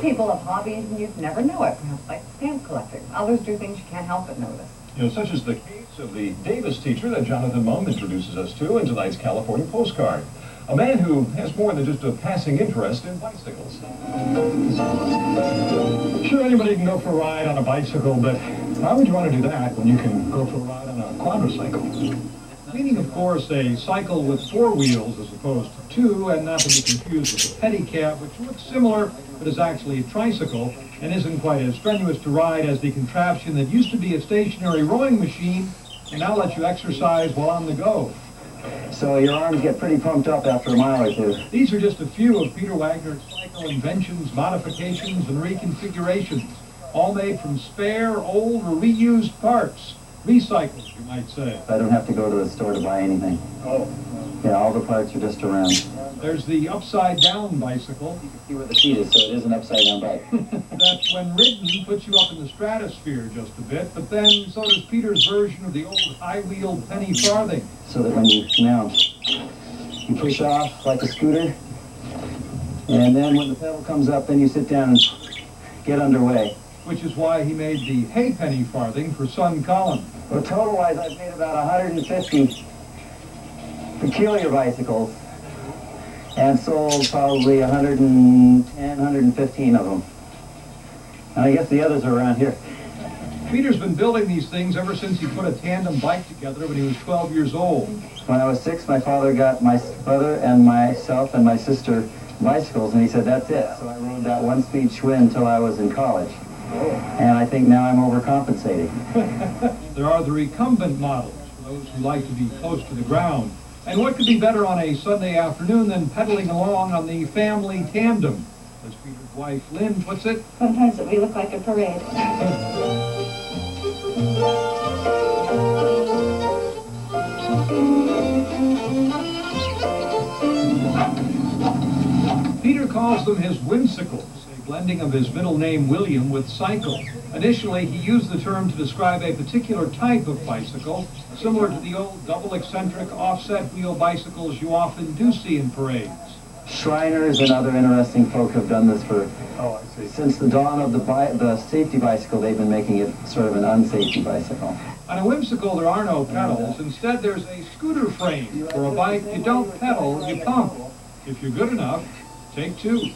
people have hobbies and you'd never know it, perhaps like stamp collecting. Others do things you can't help but notice. You know, such as the case of the Davis teacher that Jonathan Munn introduces us to in tonight's California Postcard. A man who has more than just a passing interest in bicycles. Sure, anybody can go for a ride on a bicycle, but why would you want to do that when you can go for a ride on a quadricycle? Meaning, of course, a cycle with 4 wheels as opposed to 2, and not to be confused with a pedicab, which looks similar but is actually a tricycle and isn't quite as strenuous to ride as the contraption that used to be a stationary rowing machine and now lets you exercise while on the go. So your arms get pretty pumped up after a mile or 2. These are just a few of Peter Wagner's cycle inventions, modifications, and reconfigurations, all made from spare, old, or reused parts. Recycles, you might say. I don't have to go to the store to buy anything. Oh. Yeah, all the parts are just around. There's the upside-down bicycle. You can see where the seat is, so it is an upside-down bike. That, when ridden, puts you up in the stratosphere just a bit, but then so does Peter's version of the old high-wheeled penny farthing. So that when you mount, you push off like a scooter, and then when the pedal comes up, then you sit down and get underway. Which is why he made the hay penny farthing for son Colin. Well, total-wise, I've made about 150 peculiar bicycles and sold probably 110, 115 of them. And I guess the others are around here. Peter's been building these things ever since he put a tandem bike together when he was 12 years old. When I was 6, my father got my brother and myself and my sister bicycles, and he said, that's it. So I rode that one-speed Schwinn until I was in college. And I think now I'm overcompensating. There are the recumbent models, for those who like to be close to the ground. And what could be better on a Sunday afternoon than pedaling along on the family tandem? As Peter's wife, Lynn, puts it, Sometimes we look like a parade. Peter calls them his Whymcycles, a blending of his middle name William with cycle. Initially, he used the term to describe a particular type of bicycle, similar to the old double-eccentric offset wheel bicycles you often do see in parades. Shriners and other interesting folk have done this for, since the dawn of the safety bicycle. They've been making it sort of an unsafety bicycle. On a Whymcycle, there are no pedals. Instead, there's a scooter frame. For a bike, you don't pedal, you pump. If you're good enough, take 2.